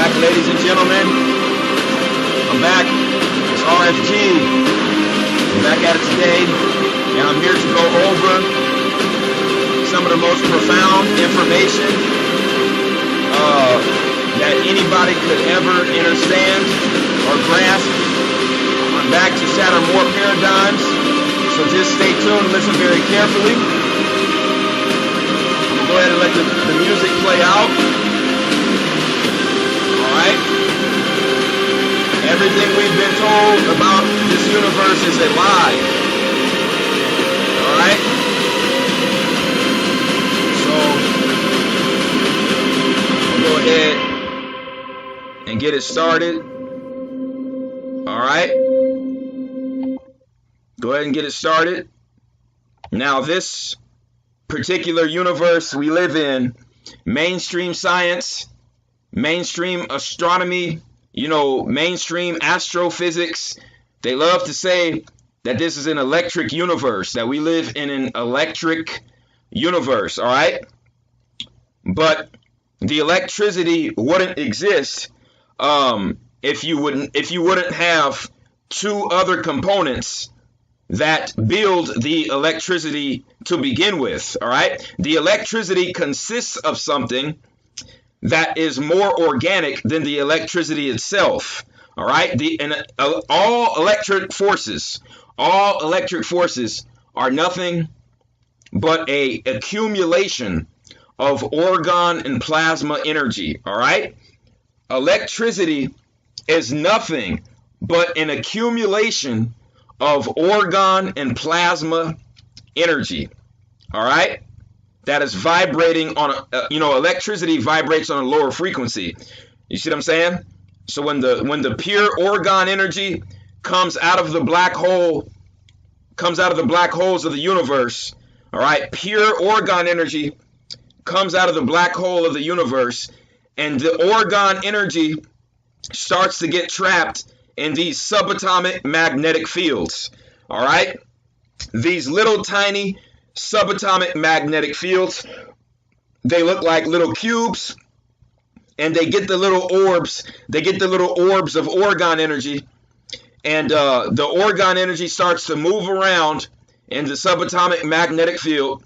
back, ladies and gentlemen. I'm back. It's RFG. I'm back at it today, and I'm here to go over some of the most profound information that anybody could ever understand or grasp. I'm back to shatter more paradigms, so just stay tuned and listen very carefully. I'm going to go ahead and let the music play out. Alright? Everything we've been told about this universe is a lie. Alright? So, we'll go ahead and get it started. Alright? Go ahead and get it started. Now, this particular universe we live in, mainstream science, mainstream astronomy, mainstream astrophysics, they love to say that this is an electric universe, that we live in an electric universe, all right? But the electricity wouldn't exist if you wouldn't have two other components that build the electricity to begin with, all right? The electricity consists of something that is more organic than the electricity itself, all right? All electric forces are nothing but a accumulation of orgone and plasma energy, all right? Electricity is nothing but an accumulation of orgone and plasma energy, all right? That is vibrating on electricity vibrates on a lower frequency. You see what I'm saying? So when the pure orgone energy comes out of the black hole, comes out of the black holes of the universe, all right? Pure orgone energy comes out of the black hole of the universe, and the orgone energy starts to get trapped in these subatomic magnetic fields, all right? These little tiny subatomic magnetic fields, they look like little cubes, and they get the little orbs of orgone energy, and the orgone energy starts to move around in the subatomic magnetic field,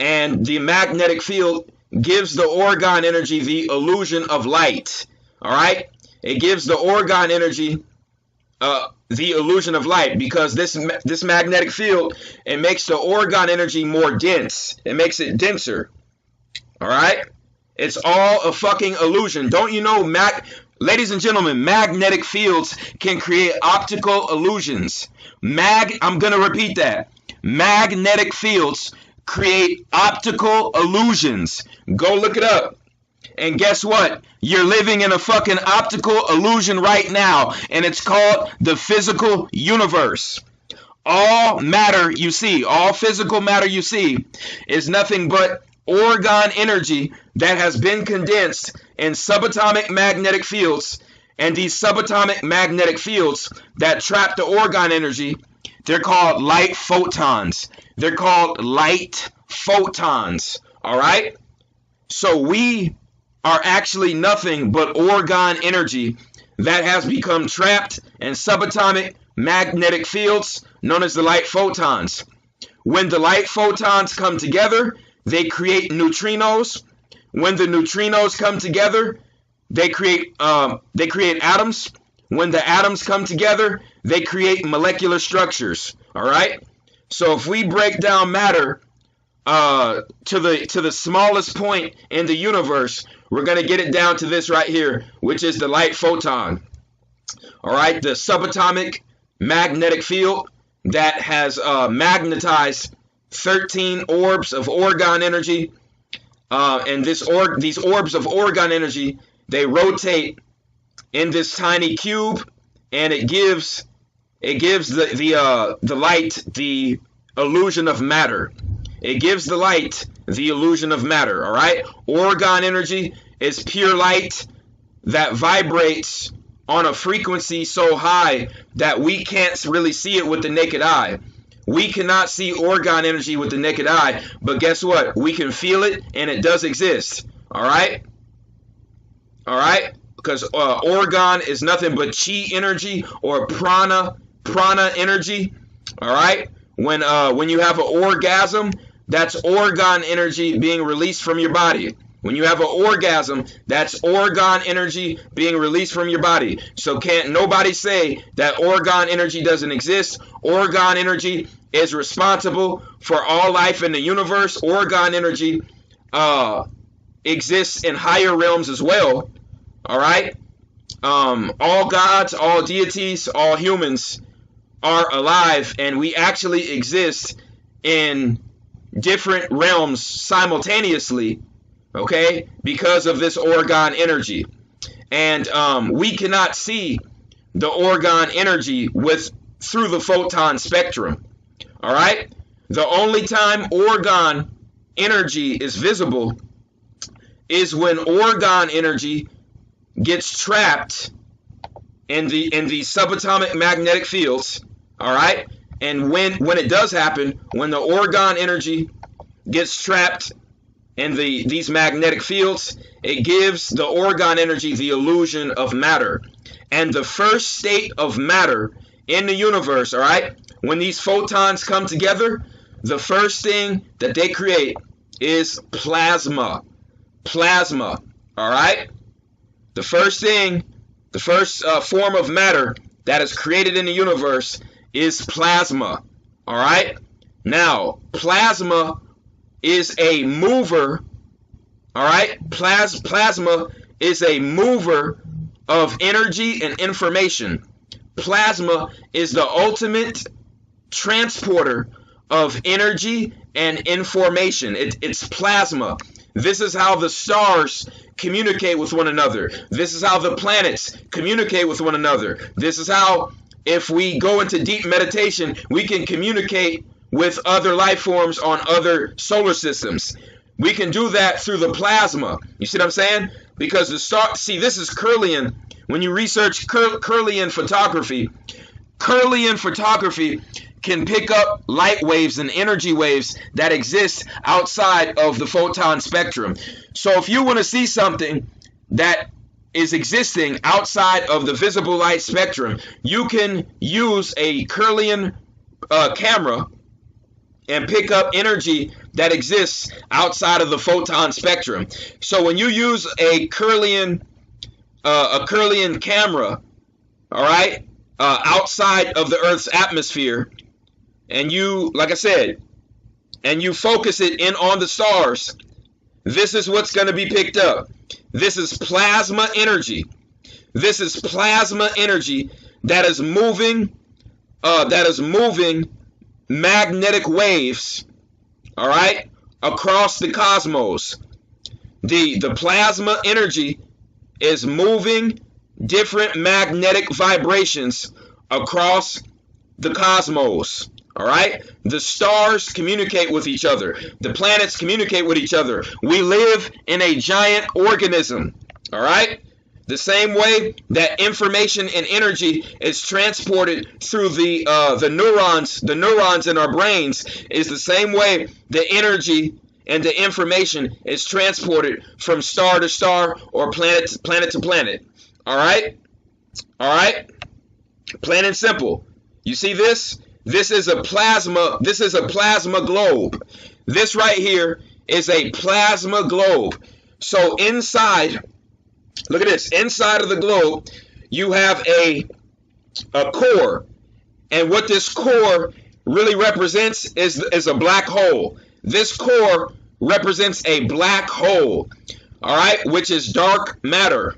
and the magnetic field gives the orgone energy the illusion of light, all right? It gives the orgone energy the illusion of light, because this magnetic field, it makes the orgone energy more dense. It makes it denser. All right? It's all a fucking illusion. Don't you know, ladies and gentlemen, magnetic fields can create optical illusions. I'm going to repeat that. Magnetic fields create optical illusions. Go look it up. And guess what? You're living in a fucking optical illusion right now, and it's called the physical universe. All matter you see, all physical matter you see, is nothing but orgone energy that has been condensed in subatomic magnetic fields, and these subatomic magnetic fields that trap the orgone energy, they're called light photons. They're called light photons, all right? So we are actually nothing but orgone energy that has become trapped in subatomic magnetic fields known as the light photons. When the light photons come together, they create neutrinos. When the neutrinos come together, they create atoms. When the atoms come together, they create molecular structures. All right. So if we break down matter to the smallest point in the universe, we're going to get it down to this right here, which is the light photon. All right, the subatomic magnetic field that has magnetized 13 orbs of orgone energy, and these orbs of orgone energy, they rotate in this tiny cube, and it gives the light the illusion of matter. It gives the light the illusion of matter, all right? Orgone energy is pure light that vibrates on a frequency so high that we can't really see it with the naked eye. We cannot see orgone energy with the naked eye, but guess what? We can feel it, and it does exist, all right? All right? because organ is nothing but chi energy or prana energy. All right, when you have an orgasm, that's organ energy being released from your body. When you have an orgasm, that's organ energy being released from your body. So can't nobody say that organ energy doesn't exist. Organ energy is responsible for all life in the universe. Organ energy exists in higher realms as well. All right. All gods, all deities, all humans are alive, and we actually exist in different realms simultaneously. Okay, because of this organ energy. And we cannot see the organ energy through the photon spectrum. All right, the only time organ energy is visible is when organ energy gets trapped in the subatomic magnetic fields. All right, and when it does happen, when the organ energy gets trapped in these magnetic fields, it gives the organ energy the illusion of matter. And the first state of matter in the universe, all right, when these photons come together, the first thing that they create is plasma. Plasma, all right? The first form of matter that is created in the universe is plasma, all right? Now, plasma is a mover, all right? Plasma is a mover of energy and information. Plasma is the ultimate transporter of energy and information. It's plasma. This is how the stars communicate with one another. This is how the planets communicate with one another. This is how, if we go into deep meditation, we can communicate with other life forms on other solar systems. We can do that through the plasma. You see what I'm saying? Because the star, see, this is Kirlian. When you research Kirlian photography can pick up light waves and energy waves that exist outside of the photon spectrum. So if you want to see something that is existing outside of the visible light spectrum, you can use a Kirlian camera and pick up energy that exists outside of the photon spectrum. So when you use a Kirlian camera, all right, outside of the Earth's atmosphere, and you, like I said, and you focus it in on the stars, this is what's going to be picked up. This is plasma energy. This is plasma energy that is moving magnetic waves, all right, across the cosmos. The plasma energy is moving different magnetic vibrations across the cosmos. All right, the stars communicate with each other. The planets communicate with each other. We live in a giant organism. All right, the same way that information and energy is transported through the neurons in our brains, is the same way the energy and the information is transported from star to star or planet to planet. All right, plain and simple. You see this? This is a plasma globe. This right here is a plasma globe. So inside, look at this. Inside of the globe, you have a core. And what this core really represents is a black hole. This core represents a black hole, all right, which is dark matter,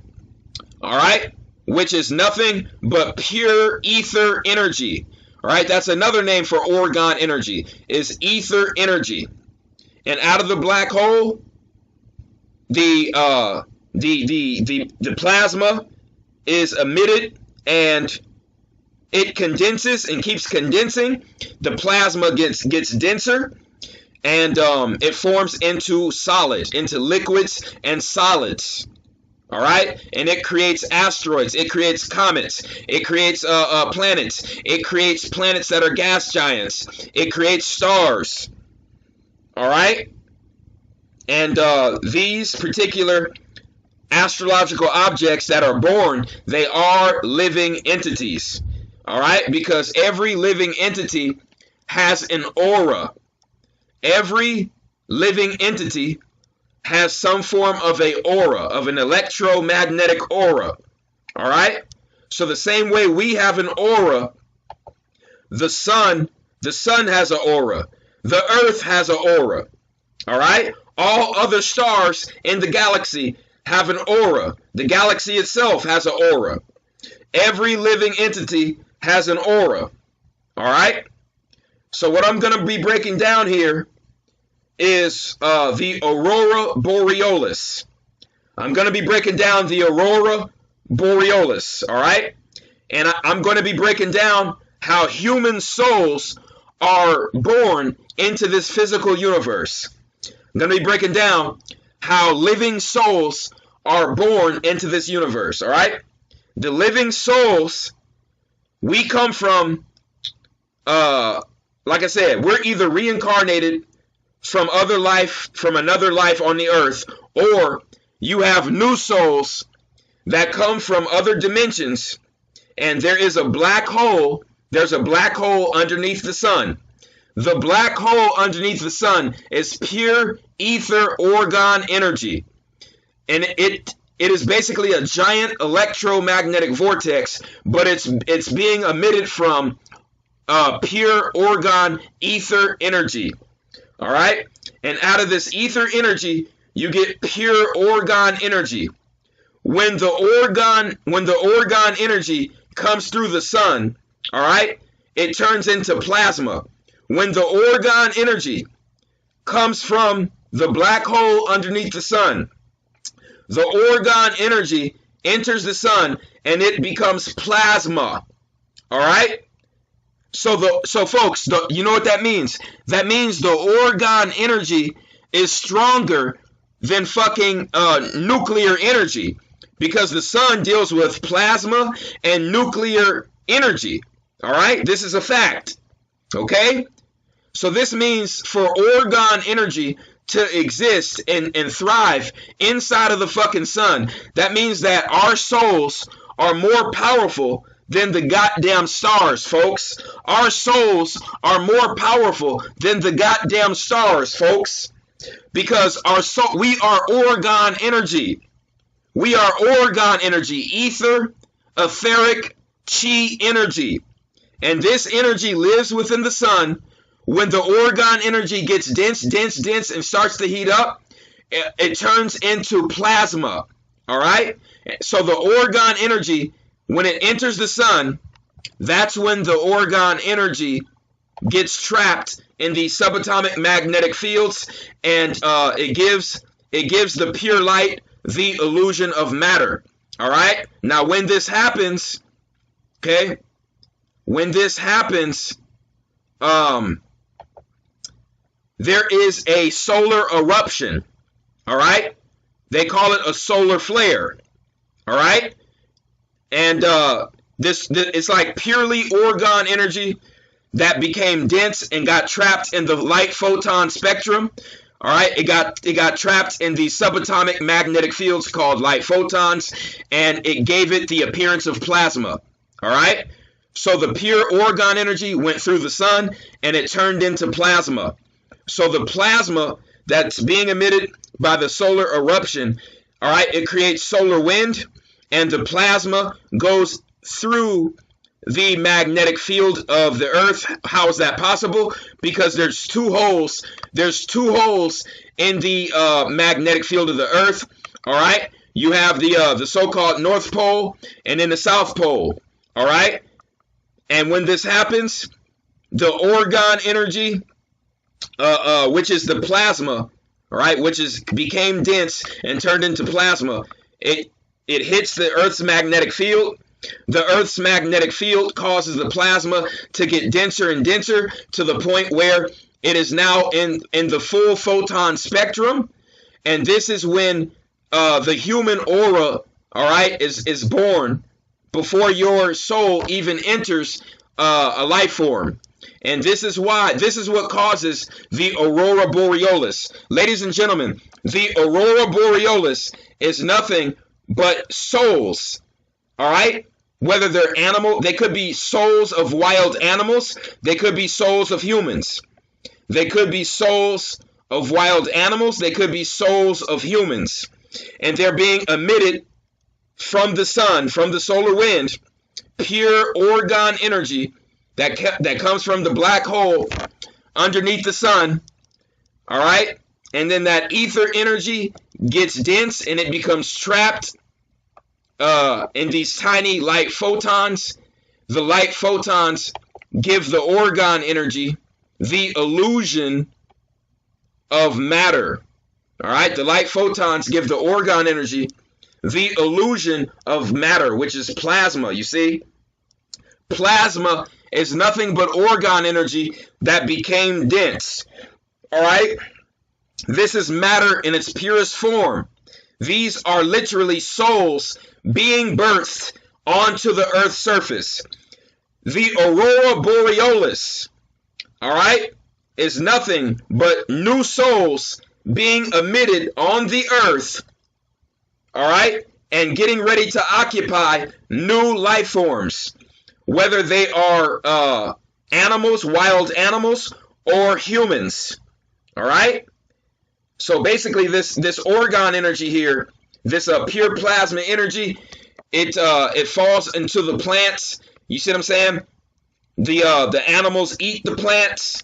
all right, which is nothing but pure ether energy. All right, that's another name for organ energy, is ether energy. And out of the black hole, the plasma is emitted, and it condenses and keeps condensing. The plasma gets denser, and it forms into liquids and solids. All right, and it creates asteroids, it creates comets, it creates planets, it creates planets that are gas giants, it creates stars. All right, and these particular astrological objects that are born, they are living entities. All right? Because every living entity has an aura. Every living entity has some form of a aura, of an electromagnetic aura. All right? So the same way we have an aura, the sun has an aura. The earth has an aura. All right? All other stars in the galaxy have an aura. The galaxy itself has an aura. Every living entity has an aura. All right? So what I'm going to be breaking down here is the Aurora Borealis. I'm going to be breaking down the Aurora Borealis. All right? And I'm going to be breaking down how human souls are born into this physical universe. I'm going to be breaking down how living souls are born into this universe, all right? The living souls, we come from, like I said, we're either reincarnated from another life on the earth, or you have new souls that come from other dimensions, and there is a black hole. There's a black hole underneath the sun. The black hole underneath the sun is pure ether orgone energy. And it is basically a giant electromagnetic vortex, but it's being emitted from pure orgone ether energy. All right? And out of this ether energy, you get pure orgone energy. When the orgone energy comes through the sun, all right, it turns into plasma. When the orgone energy comes from the black hole underneath the sun, the orgone energy enters the sun and it becomes plasma. All right? So folks, you know what that means? That means the orgone energy is stronger than fucking nuclear energy, because the sun deals with plasma and nuclear energy. All right? This is a fact. Okay? So this means for orgone energy to exist and thrive inside of the fucking sun, that means that our souls are more powerful than the goddamn stars, folks. Our souls are more powerful than the goddamn stars, folks. Because we are orgone energy. We are orgone energy, ether, etheric, chi energy. And this energy lives within the sun. When the orgone energy gets dense, and starts to heat up, it turns into plasma. All right? So the orgone energy, when it enters the sun, that's when the orgone energy gets trapped in the subatomic magnetic fields, and it gives the pure light the illusion of matter. All right? Now, when this happens, okay, there is a solar eruption. All right? They call it a solar flare. All right? And it's like purely orgone energy that became dense and got trapped in the light photon spectrum. All right? It got trapped in the subatomic magnetic fields called light photons, and it gave it the appearance of plasma. All right? So the pure orgone energy went through the sun and it turned into plasma. So the plasma that's being emitted by the solar eruption, all right, it creates solar wind, and the plasma goes through the magnetic field of the earth. How is that possible? Because there's two holes. There's two holes in the magnetic field of the earth. All right, you have the so-called North Pole and then the South Pole. All right, and when this happens, the orgone energy, which is the plasma, all right, which became dense and turned into plasma, it hits the Earth's magnetic field. The Earth's magnetic field causes the plasma to get denser and denser to the point where it is now in the full photon spectrum. And this is when the human aura, all right, is born before your soul even enters a life form. And this is what causes the Aurora Borealis. Ladies and gentlemen, The Aurora Borealis is nothing but souls. All right? Whether they're animal, they could be souls of wild animals. They could be souls of humans. They could be souls of wild animals. They could be souls of humans. And they're being emitted from the sun, from the solar wind, pure orgone energy that comes from the black hole underneath the sun. All right? And then that ether energy gets dense and it becomes trapped in these tiny light photons. The light photons give the orgone energy the illusion of matter. All right, the light photons give the orgone energy the illusion of matter, which is plasma. You see, plasma is nothing but orgone energy that became dense. All right, this is matter in its purest form. These are literally souls being birthed onto the Earth's surface. The Aurora Borealis, all right, is nothing but new souls being emitted on the Earth, all right, and getting ready to occupy new life forms, whether they are animals, wild animals, or humans, all right? So basically this orgone energy here, this pure plasma energy, it falls into the plants. You see what I'm saying? The animals eat the plants,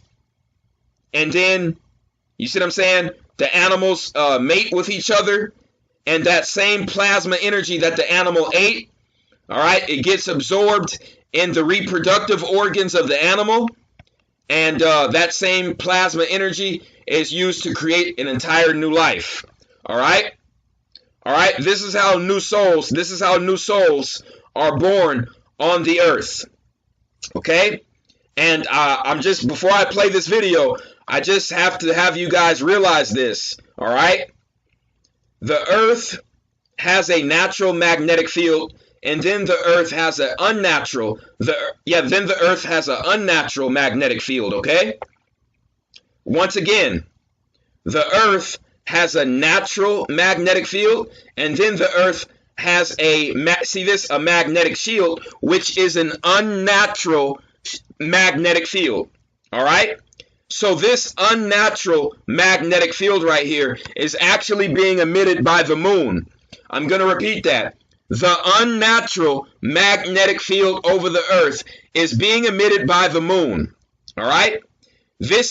and then you see what I'm saying? The animals mate with each other, and that same plasma energy that the animal ate, all right, it gets absorbed in the reproductive organs of the animal, and that same plasma energy is used to create an entire new life. All right? All right, this is how new souls are born on the Earth. Okay? And I'm just, before I play this video, I just have to have you guys realize this. All right? The Earth has a natural magnetic field, and then the Earth has an unnatural, then the Earth has an unnatural magnetic field, okay? Once again, the Earth has a natural magnetic field, and then the Earth has a magnetic shield, which is an unnatural magnetic field. All right? So this unnatural magnetic field right here is actually being emitted by the moon. I'm going to repeat that. The unnatural magnetic field over the Earth is being emitted by the moon. All right? This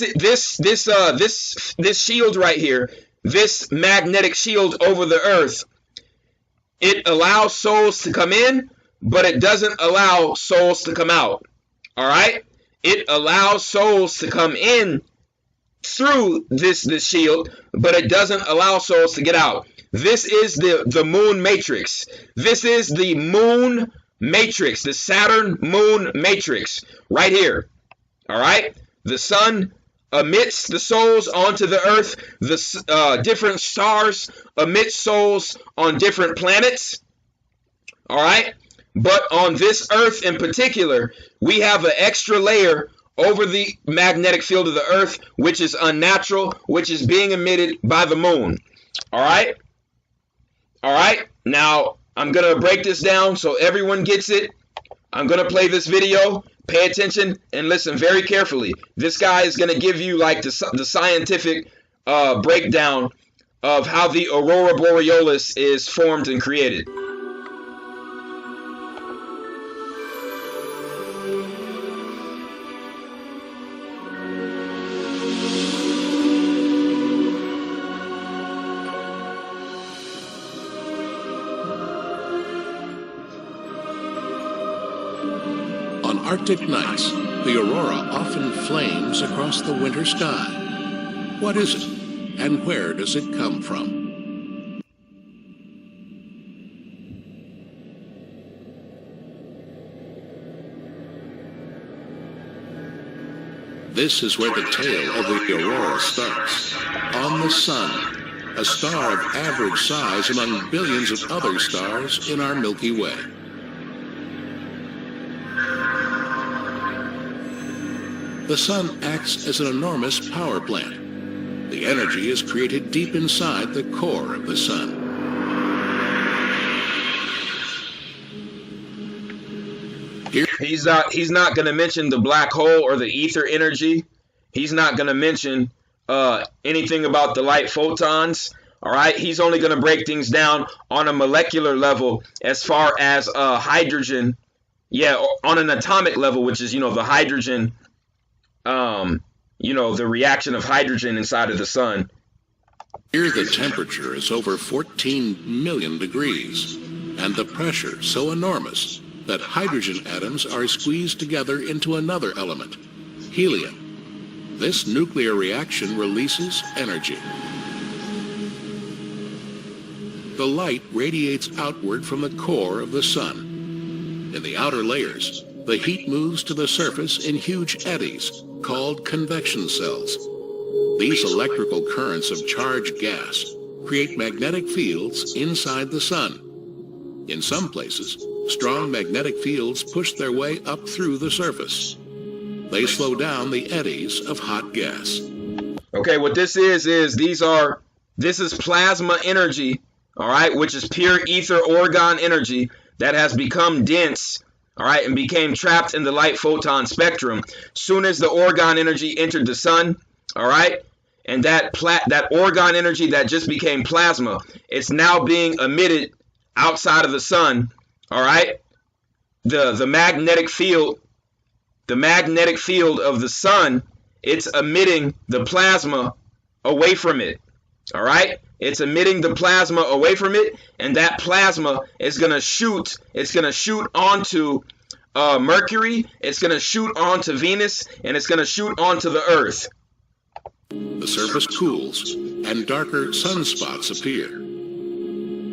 shield right here, this magnetic shield over the Earth, it allows souls to come in, but it doesn't allow souls to come out. All right? It allows souls to come in through this shield, but it doesn't allow souls to get out. This is the moon matrix. This is the moon matrix, the Saturn moon matrix right here. All right? The sun emits the souls onto the Earth. The different stars emit souls on different planets. All right? But on this Earth in particular, we have an extra layer over the magnetic field of the Earth, which is unnatural, which is being emitted by the moon. All right? All right? Now, I'm going to break this down so everyone gets it. I'm going to play this video. Pay attention and listen very carefully. This guy is going to give you like the scientific breakdown of how the Aurora Borealis is formed and created. On Arctic nights, the aurora often flames across the winter sky. What is it, and where does it come from? This is where the tale of the aurora starts. On the sun, a star of average size among billions of other stars in our Milky Way. The sun acts as an enormous power plant. The energy is created deep inside the core of the sun. He's not going to mention the black hole or the ether energy. He's not going to mention anything about the light photons. All right, he's only going to break things down on a molecular level as far as hydrogen. Yeah, on an atomic level, which is, the hydrogen, the reaction of hydrogen inside of the sun. Here the temperature is over 14 million degrees, and the pressure so enormous that hydrogen atoms are squeezed together into another element, helium. This nuclear reaction releases energy. The light radiates outward from the core of the sun. In the outer layers, the heat moves to the surface in huge eddies called convection cells. These electrical currents of charged gas create magnetic fields inside the sun. In some places, strong magnetic fields push their way up through the surface. They slow down the eddies of hot gas. Okay, what this is this is plasma energy, all right, which is pure ether orgone energy that has become dense, all right, and became trapped in the light photon spectrum. Soon as the orgone energy entered the sun, all right, and that orgone energy that just became plasma, it's now being emitted outside of the sun. All right, the magnetic field of the sun, it's emitting the plasma away from it. All right, it's emitting the plasma away from it, and that plasma is gonna shoot. It's gonna shoot onto Mercury. It's gonna shoot onto Venus, and it's gonna shoot onto the Earth. The surface cools, and darker sunspots appear.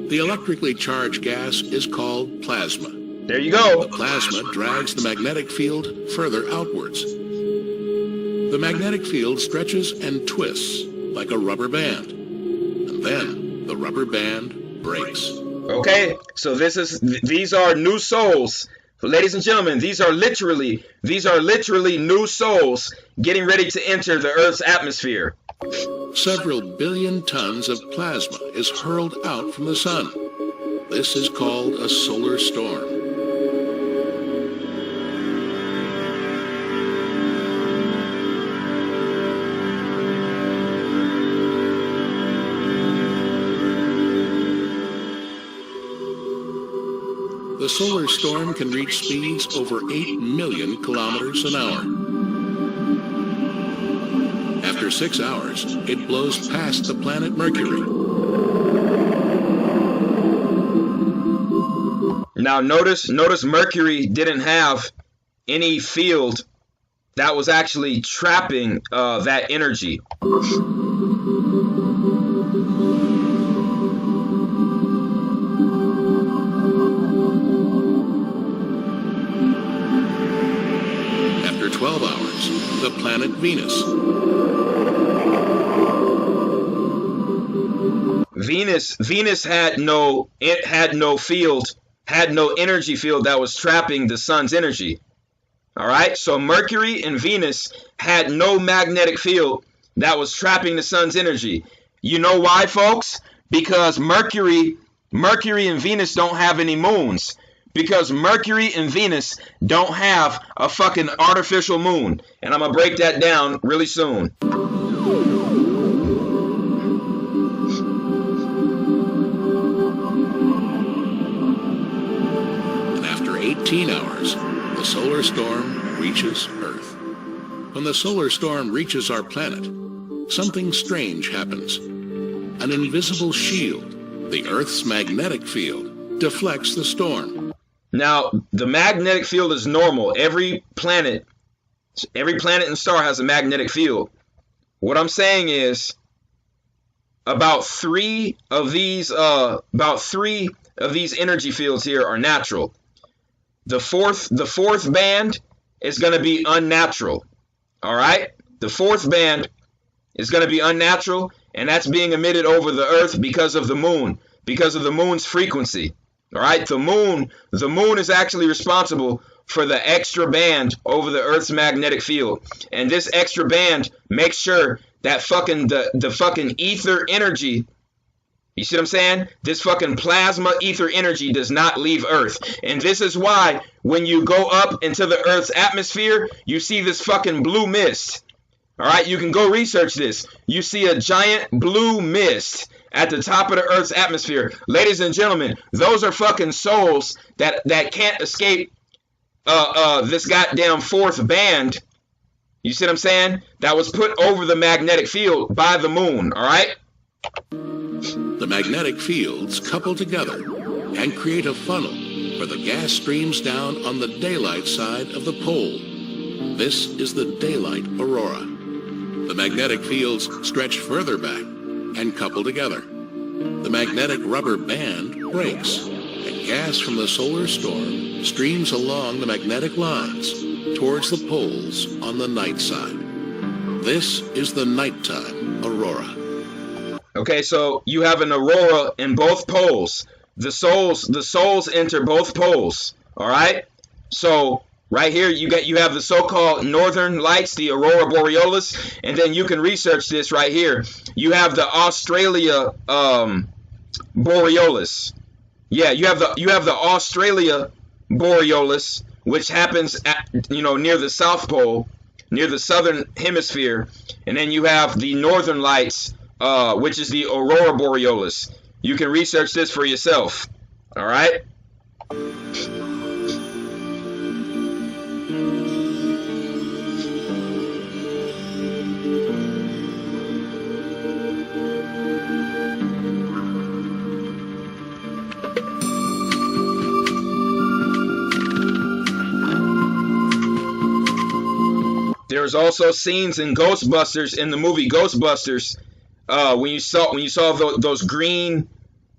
The electrically charged gas is called plasma. There you go. The plasma drags the magnetic field further outwards. The magnetic field stretches and twists like a rubber band. And then the rubber band breaks. Okay, so these are new souls. Ladies and gentlemen, these are literally new souls getting ready to enter the Earth's atmosphere. Several billion tons of plasma is hurled out from the sun. This is called a solar storm. The solar storm can reach speeds over 8 million kilometers an hour. After 6 hours, it blows past the planet Mercury. Now notice Mercury didn't have any field that was actually trapping that energy. After 12 hours, the planet Venus. Venus had no field, had no energy field that was trapping the sun's energy. All right, so Mercury and Venus had no magnetic field that was trapping the sun's energy. You know why, folks? Because Mercury and Venus don't have any moons. Because Mercury and Venus don't have a fucking artificial moon. And I'm gonna break that down really soon. And after 18 hours, the solar storm reaches Earth. When the solar storm reaches our planet, something strange happens. An invisible shield, the Earth's magnetic field, deflects the storm. Now, the magnetic field is normal. Every planet and star has a magnetic field. What I'm saying is about three of these energy fields here are natural. The fourth band is going to be unnatural. All right? The fourth band is going to be unnatural, and that's being emitted over the Earth because of the moon, because of the moon's frequency. All right, the moon is actually responsible for the extra band over the Earth's magnetic field. And this extra band makes sure that fucking the fucking ether energy. You see what I'm saying? This fucking plasma ether energy does not leave Earth. And this is why when you go up into the Earth's atmosphere, you see this fucking blue mist. All right, you can go research this. You see a giant blue mist at the top of the Earth's atmosphere. Ladies and gentlemen, those are fucking souls that can't escape this goddamn fourth band. You see what I'm saying? That was put over the magnetic field by the moon, all right? The magnetic fields couple together and create a funnel where the gas streams down on the daylight side of the pole. This is the daylight aurora. The magnetic fields stretch further back and couple together. The magnetic rubber band breaks, and gas from the solar storm streams along the magnetic lines towards the poles on the night side. This is the nighttime aurora. Okay, so you have an aurora in both poles. The souls enter both poles. All right. So right here you have the so-called northern lights, the Aurora Borealis, and then you can research this right here. You have the Australia Borealis. Yeah, you have the Australia Borealis, which happens at, near the South Pole, near the southern hemisphere, and then you have the northern lights, which is the Aurora Borealis. You can research this for yourself. All right. There's also scenes in Ghostbusters, in the movie Ghostbusters, when you saw those green,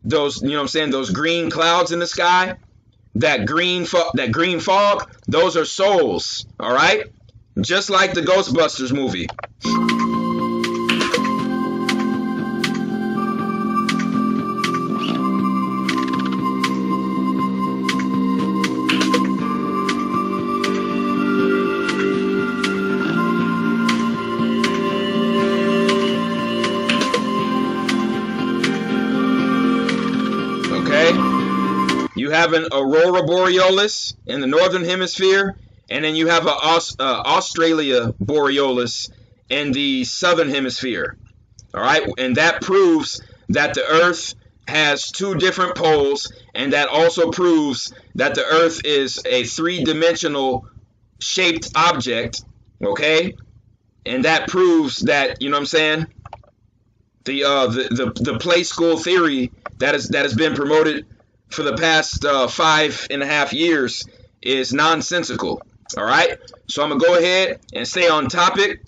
those green clouds in the sky, that green fog, those are souls, all right? Just like the Ghostbusters movie. You have an Aurora Borealis in the northern hemisphere, and then you have an Australia Borealis in the southern hemisphere. All right, and that proves that the Earth has two different poles, and that also proves that the Earth is a three-dimensional shaped object. Okay, and that proves that, the play school theory that has been promoted for the past 5.5 years is nonsensical. All right, so I'm gonna go ahead and stay on topic.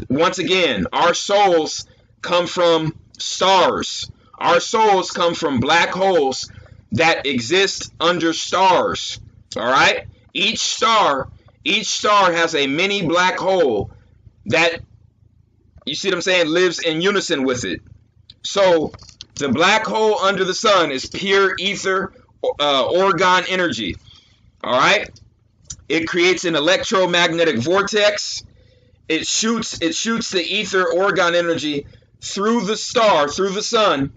Once again, our souls come from stars. Our souls come from black holes that exist under stars. All right, each star has a mini black hole that, you see what I'm saying, lives in unison with it. So the black hole under the sun is pure ether, orgone energy. All right, it creates an electromagnetic vortex. It shoots the ether, orgone energy through the sun,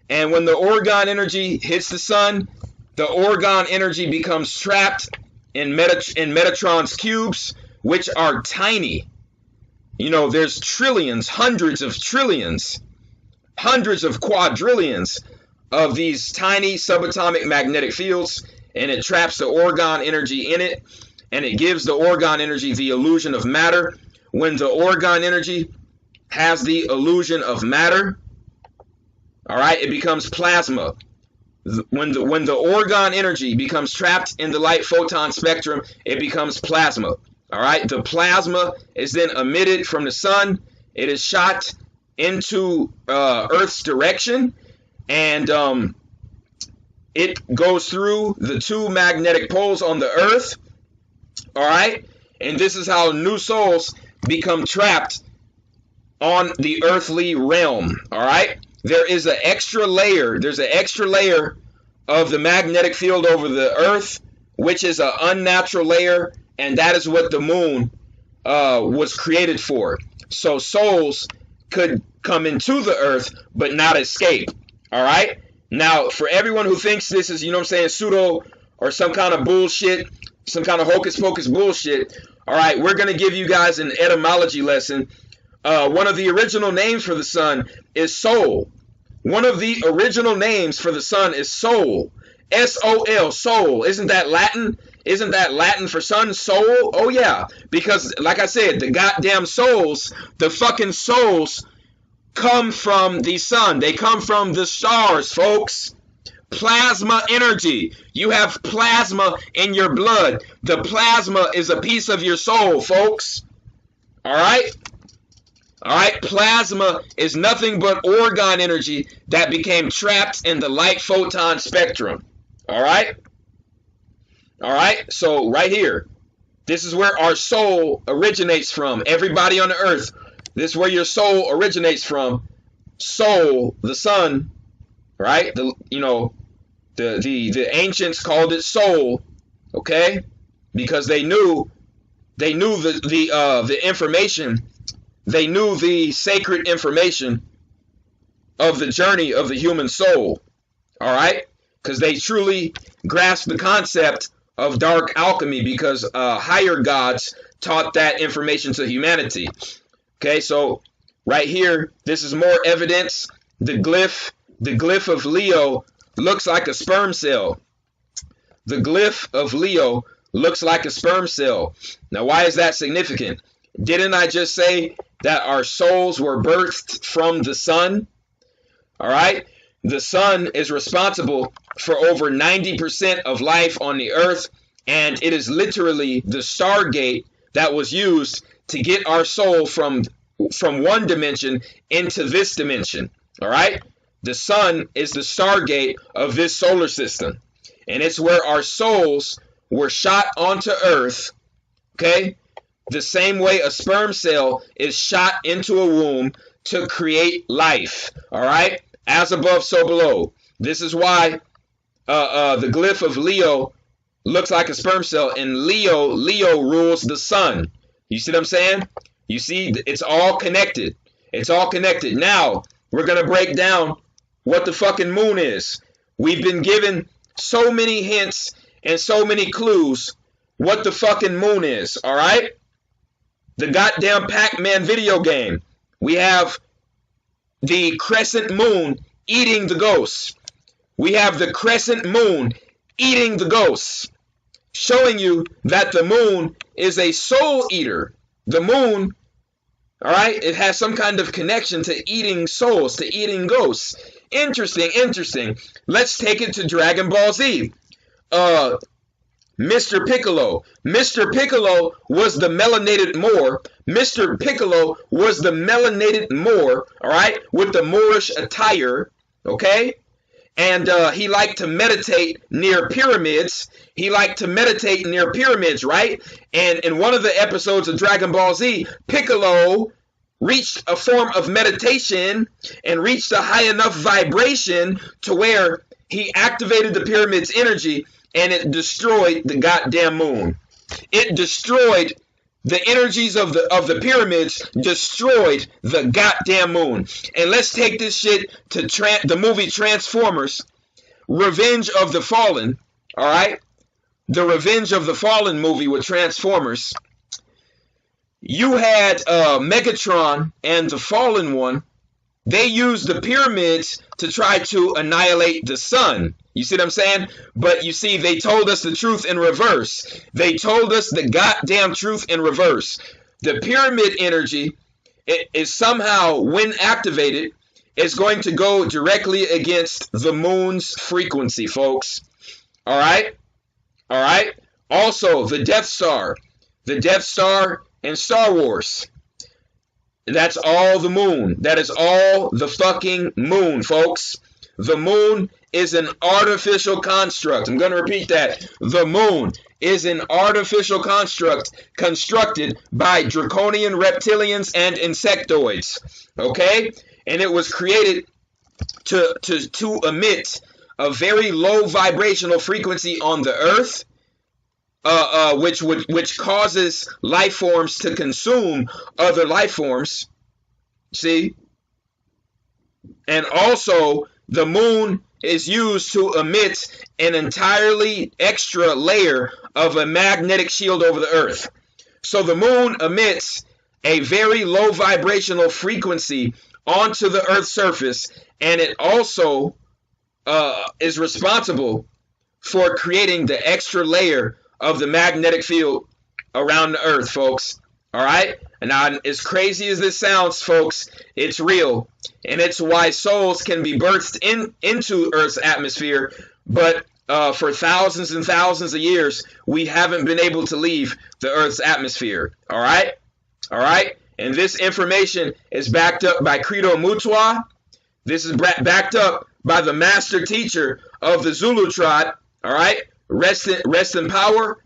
and when the orgone energy hits the sun, the orgone energy becomes trapped in Metatron's cubes, which are tiny. There's trillions, hundreds of trillions, hundreds of quadrillions of these tiny subatomic magnetic fields, and it traps the orgone energy in it, and it gives the orgone energy the illusion of matter. When the orgone energy has the illusion of matter, all right, it becomes plasma. When the orgone energy becomes trapped in the light photon spectrum, it becomes plasma. All right, the plasma is then emitted from the sun. It is shot into Earth's direction, and it goes through the two magnetic poles on the Earth. All right, and this is how new souls become trapped on the earthly realm. All right, there's an extra layer of the magnetic field over the Earth, which is an unnatural layer, and that is what the moon was created for. So souls could come into the earth but not escape. All right. Now, for everyone who thinks this is, you know what I'm saying, pseudo or some kind of bullshit, some kind of hocus pocus bullshit, all right, we're going to give you guys an etymology lesson. One of the original names for the sun is Sol. One of the original names for the sun is Sol. S-O-L, Sol. Isn't that Latin? Isn't that Latin for sun? Sol? Oh, yeah. Because, like I said, the goddamn souls, the fucking souls come from the sun. They come from the stars, folks. Plasma energy. You have plasma in your blood. The plasma is a piece of your soul, folks. All right? All right? Plasma is nothing but orgone energy that became trapped in the light photon spectrum. All right? All right? So right here, this is where our soul originates from. Everybody on the earth, this is where your soul originates from. Soul, the sun, right? The ancients called it soul, okay? Because they knew the information, they knew the sacred information of the journey of the human soul, all right? Because they truly grasped the concept of dark alchemy, because higher gods taught that information to humanity. Okay, so right here, this is more evidence. The glyph of Leo looks like a sperm cell. The glyph of Leo looks like a sperm cell. Now, why is that significant? Didn't I just say that our souls were birthed from the sun? All right, the sun is responsible for over 90% of life on the earth, and it is literally the stargate that was used to get our soul from one dimension into this dimension. All right, the sun is the stargate of this solar system, and it's where our souls were shot onto earth. Okay, the same way a sperm cell is shot into a womb to create life. All right, as above, so below. This is why the glyph of Leo looks like a sperm cell, and Leo rules the sun. You see what I'm saying? You see, it's all connected. It's all connected. Now, we're going to break down what the fucking moon is. We've been given so many hints and so many clues what the fucking moon is, all right? The goddamn Pac-Man video game. We have the crescent moon eating the ghosts. We have the crescent moon eating the ghosts, showing you that the moon is a soul eater. The moon, all right, it has some kind of connection to eating souls, to eating ghosts. Interesting, interesting. Let's take it to Dragon Ball Z. Mr. Piccolo. Mr. Piccolo was the melanated Moor. Mr. Piccolo was the melanated Moor, all right, with the Moorish attire, okay? And he liked to meditate near pyramids. He liked to meditate near pyramids, right? And in one of the episodes of Dragon Ball Z, Piccolo reached a form of meditation and reached a high enough vibration to where he activated the pyramid's energy, and it destroyed the goddamn moon. It destroyed the energies of the pyramids, destroyed the goddamn moon. And let's take this shit to the movie Transformers, Revenge of the Fallen, all right? The Revenge of the Fallen movie with Transformers. You had Megatron and the Fallen One. They used the pyramids to try to annihilate the sun. You see what I'm saying? But you see, they told us the truth in reverse. They told us the goddamn truth in reverse. The pyramid energy is somehow, when activated, is going to go directly against the moon's frequency, folks. All right? All right? Also, the Death Star. The Death Star in Star Wars. That's all the moon. That is all the fucking moon, folks. The moon is an artificial construct. I'm going to repeat that. The moon is an artificial construct constructed by draconian reptilians and insectoids. Okay? And it was created to emit a very low vibrational frequency on the earth, which causes life forms to consume other life forms. See? And also, the moon is used to emit an entirely extra layer of a magnetic shield over the Earth. So the moon emits a very low vibrational frequency onto the Earth's surface, and it also is responsible for creating the extra layer of the magnetic field around the Earth, folks. All right? And now, as crazy as this sounds, folks, it's real. And it's why souls can be birthed into Earth's atmosphere, but for thousands and thousands of years, we haven't been able to leave the Earth's atmosphere. All right? All right? And this information is backed up by Credo Mutwa. This is backed up by the master teacher of the Zulu tribe. All right? Rest in power,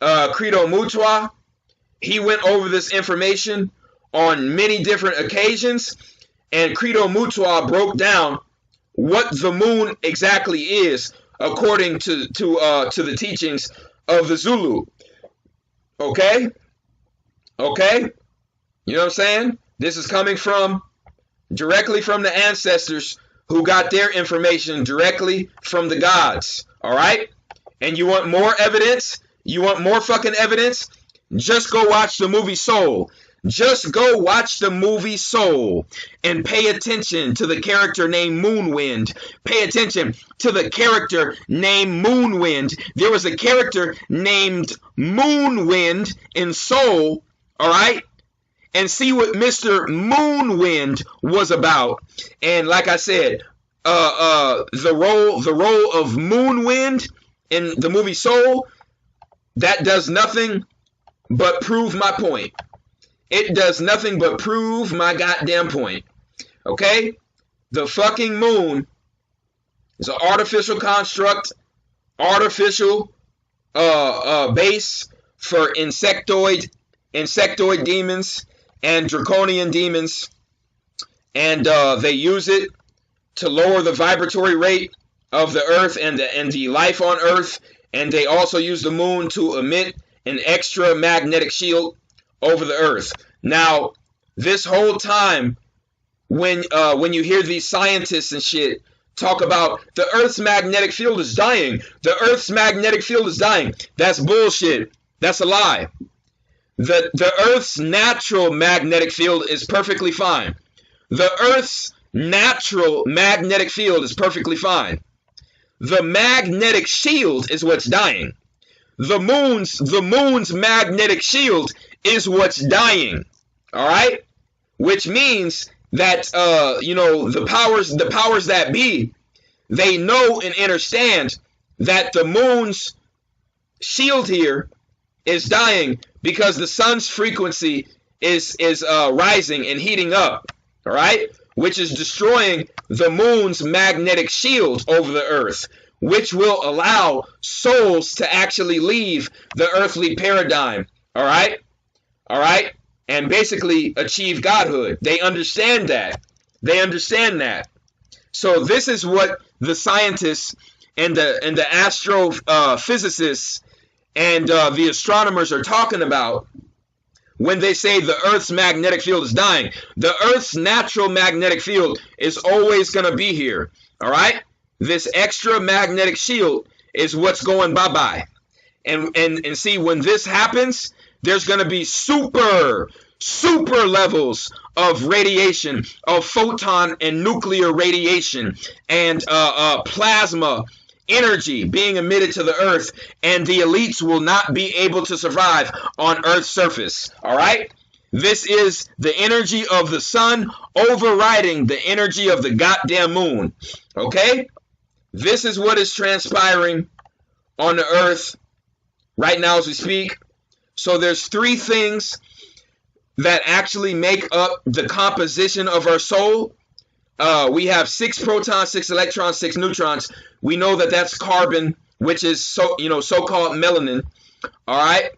Credo Mutwa. He went over this information on many different occasions, and Credo Mutwa broke down what the moon exactly is according to the teachings of the Zulu. Okay? Okay? You know what I'm saying? This is coming from directly from the ancestors who got their information directly from the gods. All right? And you want more evidence? You want more fucking evidence? Just go watch the movie Soul. Just go watch the movie Soul and pay attention to the character named Moonwind. Pay attention to the character named Moonwind. There was a character named Moonwind in Soul, all right? And see what Mr. Moonwind was about. And like I said, the role of Moonwind in the movie Soul, that does nothing but prove my point. It does nothing but prove my goddamn point. Okay? The fucking moon is an artificial construct, artificial base for insectoid demons and draconian demons, and they use it to lower the vibratory rate of the earth and the life on earth, and they also use the moon to emit an extra magnetic shield over the earth. Now, this whole time, when you hear these scientists and shit talk about the Earth's magnetic field is dying, the Earth's magnetic field is dying, that's bullshit. That's a lie. The Earth's natural magnetic field is perfectly fine. The Earth's natural magnetic field is perfectly fine. The magnetic shield is what's dying. The moon's magnetic shield is what's dying. All right? Which means that the powers that be, they know and understand that the moon's shield here is dying because the sun's frequency is rising and heating up. All right? Which is destroying the moon's magnetic shield over the earth, which will allow souls to actually leave the earthly paradigm, all right? All right? And basically achieve godhood. They understand that. They understand that. So this is what the scientists and the astrophysicists and the astronomers are talking about when they say the Earth's magnetic field is dying. The Earth's natural magnetic field is always going to be here, all right? This extra magnetic shield is what's going bye-bye. And see, when this happens, there's going to be super levels of radiation, of photon and nuclear radiation, and plasma energy being emitted to the earth, and the elites will not be able to survive on Earth's surface. All right? This is the energy of the sun overriding the energy of the goddamn moon. Okay? This is what is transpiring on the earth right now as we speak. So there's three things that actually make up the composition of our soul. We have 6 protons, 6 electrons, 6 neutrons. We know that that's carbon, which is so-called melanin. All right.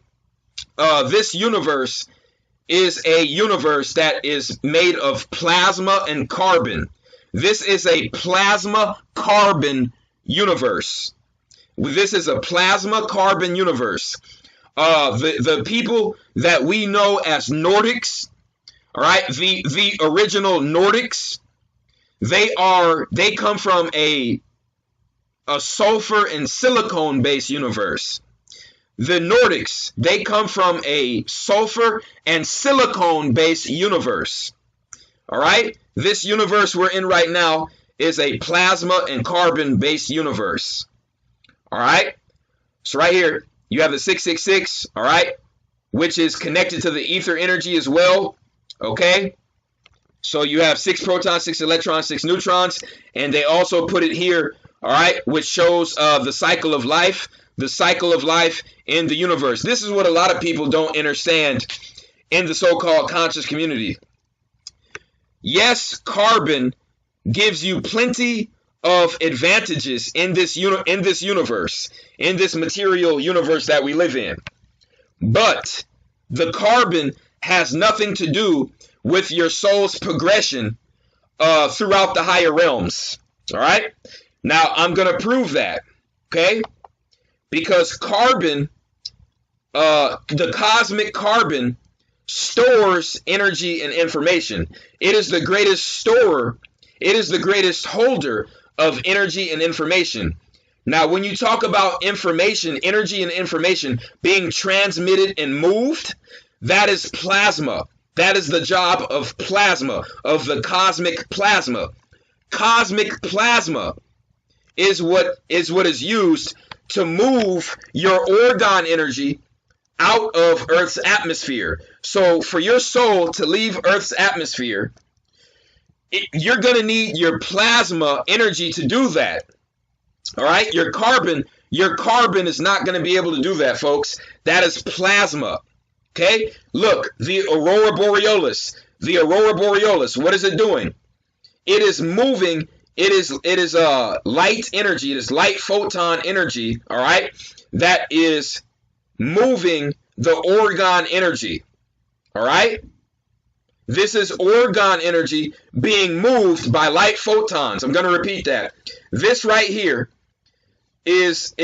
This universe is a universe that is made of plasma and carbon. This is a plasma carbon universe. This is a plasma carbon universe. The people that we know as Nordics, All right, the original Nordics, they come from a sulfur and silicone based universe. The Nordics, they come from a sulfur and silicone based universe. All right, this universe we're in right now is a plasma and carbon based universe. All right, so right here you have the 666, all right, which is connected to the ether energy as well. Okay, so you have 6 protons, 6 electrons, 6 neutrons, and they also put it here, all right, which shows the cycle of life, in the universe. This is what a lot of people don't understand in the so-called conscious community. Yes, carbon gives you plenty of advantages in this universe, in this material universe that we live in. But the carbon has nothing to do with your soul's progression throughout the higher realms. All right? Now, I'm going to prove that, okay? Because carbon, the cosmic carbon, stores energy and information. It is the greatest storer. It is the greatest holder of energy and information. Now, when you talk about information, energy and information being transmitted and moved, that is plasma. That is the job of plasma, of the cosmic plasma. Cosmic plasma is what is used to move your orgone energy out of Earth's atmosphere. So for your soul to leave Earth's atmosphere, you're going to need your plasma energy to do that. All right? Your carbon is not going to be able to do that, folks. That is plasma. Okay? Look, the Aurora Borealis. The Aurora Borealis, what is it doing? It is moving. It is light energy. It is light photon energy, all right, that is moving the orgone energy, all right? This is orgone energy being moved by light photons. I'm going to repeat that. This right here is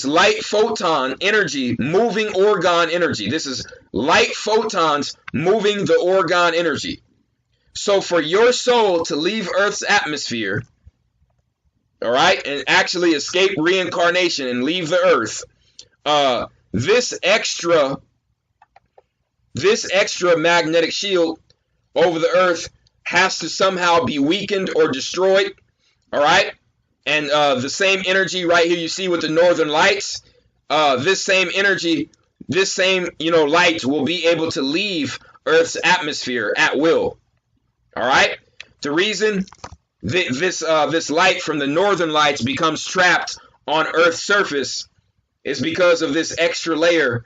light photon energy moving orgone energy. This is light photons moving the orgone energy. So for your soul to leave Earth's atmosphere, all right, and actually escape reincarnation and leave the Earth, this extra magnetic shield over the Earth has to somehow be weakened or destroyed, all right? And the same energy right here you see with the northern lights, this same energy, this same light will be able to leave Earth's atmosphere at will. All right. The reason this light from the northern lights becomes trapped on Earth's surface is because of this extra layer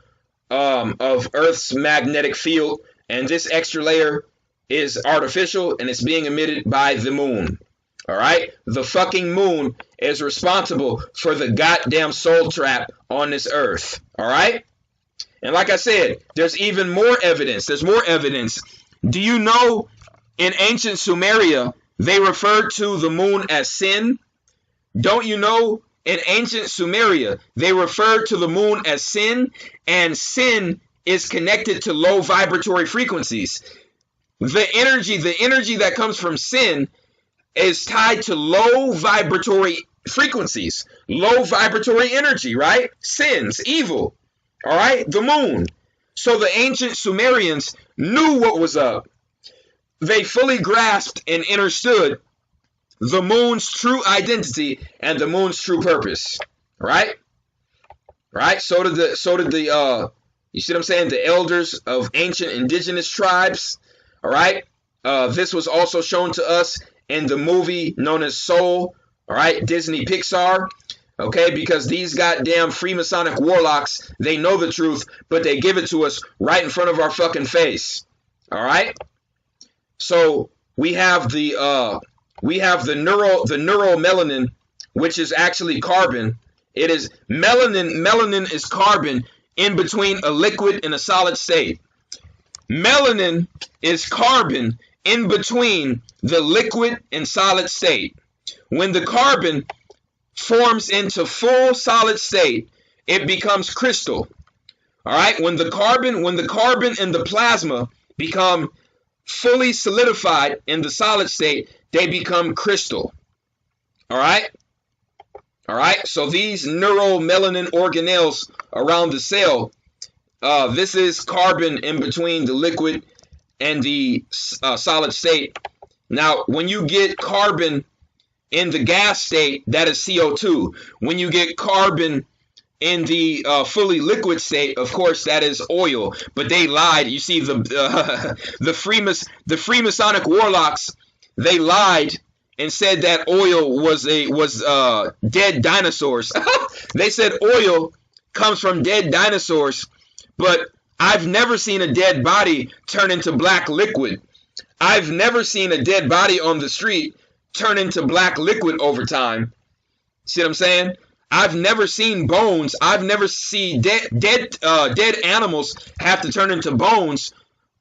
of Earth's magnetic field, and this extra layer is artificial and it's being emitted by the moon. All right. The fucking moon is responsible for the goddamn soul trap on this Earth. All right. And like I said, there's even more evidence. There's more evidence. Do you know? In ancient Sumeria, they referred to the moon as Sin. Don't you know? In ancient Sumeria, they referred to the moon as Sin, and Sin is connected to low vibratory frequencies. The energy that comes from Sin is tied to low vibratory frequencies, low vibratory energy, right? Sins, evil, all right? The moon. So the ancient Sumerians knew what was up. They fully grasped and understood the moon's true identity and the moon's true purpose. Right? Right? So did the you see what I'm saying? The elders of ancient indigenous tribes. All right? This was also shown to us in the movie known as Soul. All right? Disney Pixar. Okay? Because these goddamn Freemasonic warlocks, they know the truth, but they give it to us right in front of our fucking face. All right? So we have the neuromelanin, which is actually carbon. It is melanin. Melanin is carbon in between a liquid and a solid state. Melanin is carbon in between the liquid and solid state. When the carbon forms into full solid state, it becomes crystal. All right. When the carbon and the plasma become fully solidified in the solid state, they become crystal. All right? All right? So these neuromelanin organelles around the cell, this is carbon in between the liquid and the solid state. Now, when you get carbon in the gas state, that is CO2. When you get carbon in the fully liquid state, of course, that is oil. But they lied. You see, the Freemasonic warlocks, they lied and said that oil was dead dinosaurs. They said oil comes from dead dinosaurs, but I've never seen a dead body turn into black liquid. I've never seen a dead body on the street turn into black liquid over time. See what I'm saying? I've never seen bones. I've never seen dead animals have to turn into bones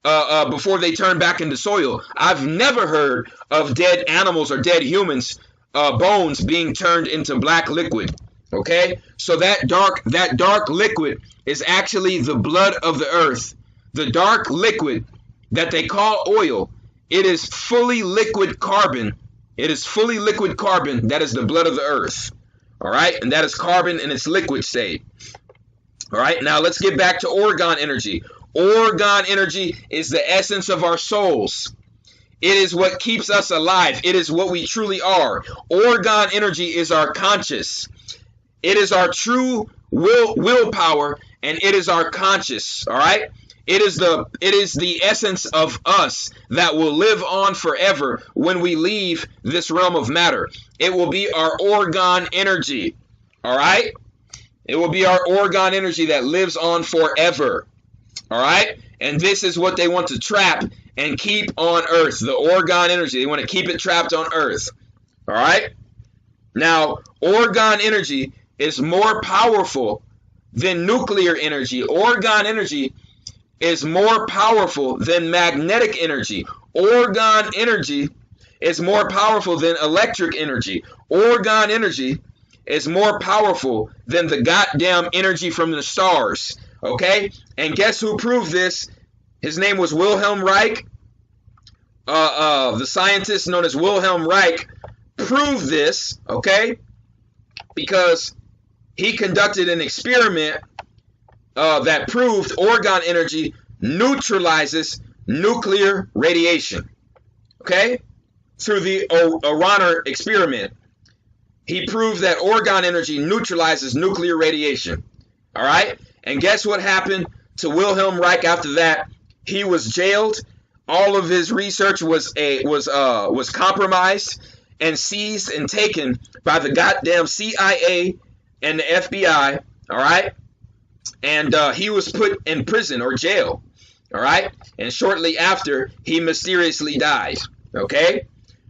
before they turn back into soil. I've never heard of dead animals or dead humans bones being turned into black liquid. Okay, so that dark liquid is actually the blood of the earth. The dark liquid that they call oil, it is fully liquid carbon. It is fully liquid carbon. That is the blood of the earth. All right, and that is carbon in its liquid state. All right, now let's get back to orgone energy. Orgone energy is the essence of our souls. It is what keeps us alive. It is what we truly are. Orgone energy is our conscious. It is our true willpower, and it is our conscious. All right. It is the essence of us that will live on forever when we leave this realm of matter. It will be our orgone energy. All right. It will be our orgone energy that lives on forever. All right. And this is what they want to trap and keep on earth. The orgone energy. They want to keep it trapped on earth. All right. Now, orgone energy is more powerful than nuclear energy. Orgone energy is more powerful than magnetic energy. Orgone energy is more powerful than electric energy. Orgone energy is more powerful than the goddamn energy from the stars. Okay? And guess who proved this? His name was Wilhelm Reich. The scientist known as Wilhelm Reich proved this, okay? Because he conducted an experiment that proved orgone energy neutralizes nuclear radiation. Okay? Through the Aurora experiment, he proved that orgone energy neutralizes nuclear radiation. All right? And guess what happened to Wilhelm Reich after that? He was jailed. All of his research was compromised and seized and taken by the goddamn CIA and the FBI, all right? And he was put in prison or jail, all right? And shortly after, he mysteriously died, okay?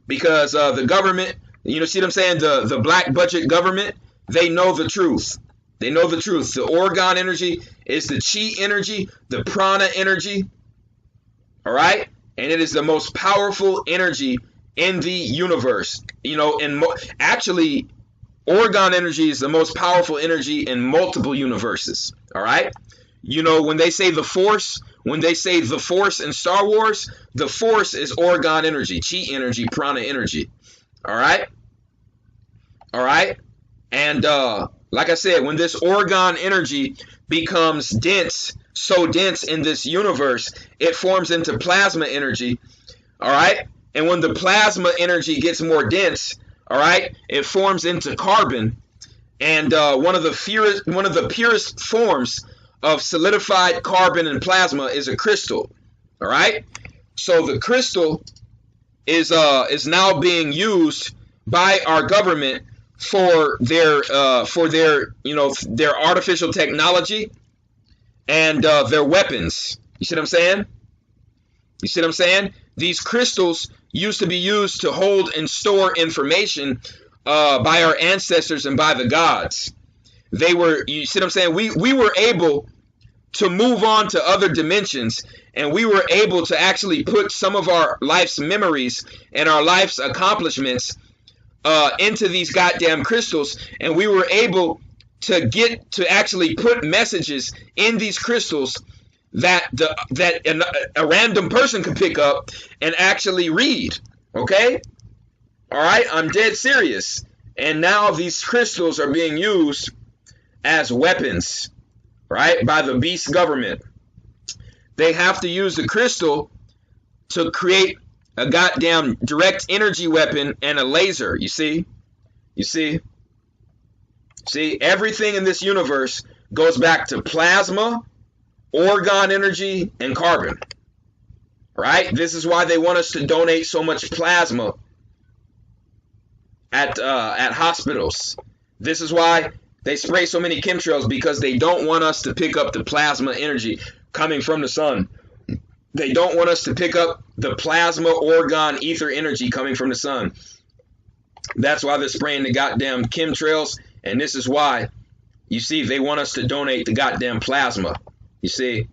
Because the government, you know, see what I'm saying? The black budget government, they know the truth. They know the truth. The orgone energy is the chi energy, the prana energy, all right? And it is the most powerful energy in the universe. You know, and actually, orgone energy is the most powerful energy in multiple universes. All right. You know, when they say the force in Star Wars, the force is orgone energy, chi energy, prana energy. All right. All right. And like I said, when this orgone energy becomes dense, so dense in this universe, it forms into plasma energy. All right. And when the plasma energy gets more dense, all right, it forms into carbon, and one of the purest forms of solidified carbon and plasma is a crystal. All right, so the crystal is now being used by our government for their their artificial technology and their weapons. You see what I'm saying? You see what I'm saying? These crystals used to be used to hold and store information by our ancestors and by the gods. They were, you see what I'm saying? We were able to move on to other dimensions, and we were able to actually put some of our life's memories and our life's accomplishments into these goddamn crystals, and we were able to get to actually put messages in these crystals that a random person could pick up and actually read. Okay? All right, I'm dead serious. And now these crystals are being used as weapons, right, by the beast government. They have to use the crystal to create a goddamn direct energy weapon and a laser. You see? You see? See, everything in this universe goes back to plasma, orgone energy, and carbon. Right? This is why they want us to donate so much plasma at hospitals. This is why they spray so many chemtrails, because they don't want us to pick up the plasma energy coming from the sun. They don't want us to pick up the plasma, orgone, ether energy coming from the sun. That's why they're spraying the goddamn chemtrails, and this is why, you see, they want us to donate the goddamn plasma. You see?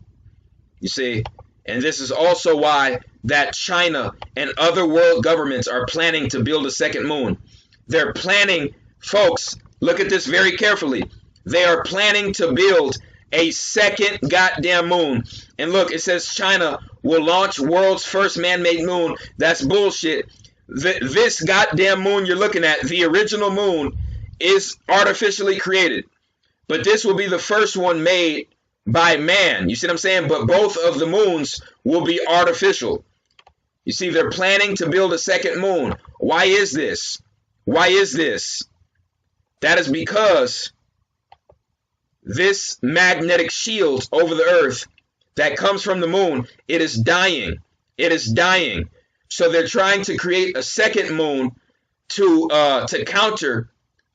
You see? And this is also why that China and other world governments are planning to build a second moon. They're planning, folks, look at this very carefully. They are planning to build a second goddamn moon. And look, it says China will launch world's first man-made moon. That's bullshit. This goddamn moon you're looking at, the original moon, is artificially created. But this will be the first one made by man. You see what I'm saying? But both of the moons will be artificial. You see, they're planning to build a second moon. Why is this? Why is this? That is because this magnetic shield over the earth that comes from the moon, it is dying. It is dying. So they're trying to create a second moon to counter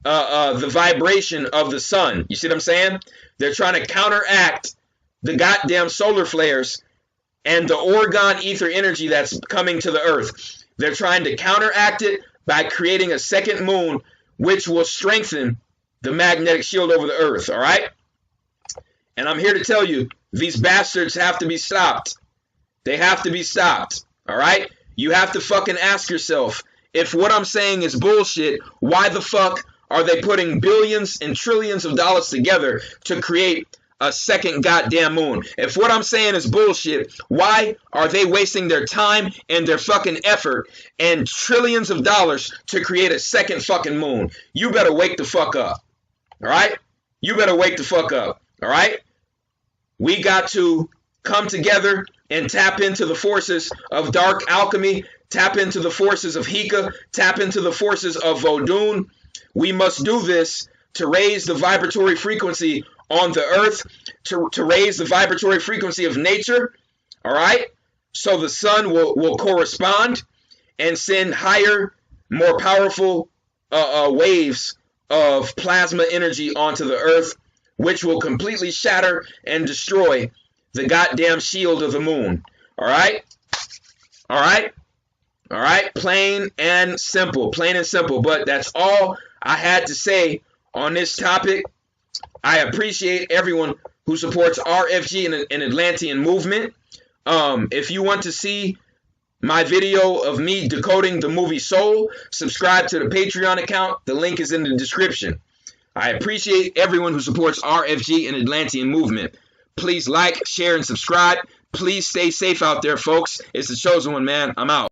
the vibration of the sun. You see what I'm saying? They're trying to counteract the goddamn solar flares and the orgone ether energy that's coming to the earth. They're trying to counteract it by creating a second moon, which will strengthen the magnetic shield over the earth. All right? And I'm here to tell you, these bastards have to be stopped. They have to be stopped. All right? You have to fucking ask yourself, if what I'm saying is bullshit, why the fuck are they putting billions and trillions of dollars together to create a second goddamn moon? If what I'm saying is bullshit, why are they wasting their time and their fucking effort and trillions of dollars to create a second fucking moon? You better wake the fuck up. All right? You better wake the fuck up. All right? We got to come together and tap into the forces of dark alchemy, tap into the forces of Hika, tap into the forces of Vodun. We must do this to raise the vibratory frequency on the earth, to raise the vibratory frequency of nature, all right? So the sun will correspond and send higher, more powerful waves of plasma energy onto the earth, which will completely shatter and destroy the goddamn shield of the moon, all right? All right? All right? Plain and simple, but that's all I had to say on this topic. I appreciate everyone who supports RFG and Atlantean movement. If you want to see my video of me decoding the movie Soul, subscribe to the Patreon account. The link is in the description. I appreciate everyone who supports RFG and Atlantean movement. Please like, share, and subscribe. Please stay safe out there, folks. It's the Chosen One, man. I'm out.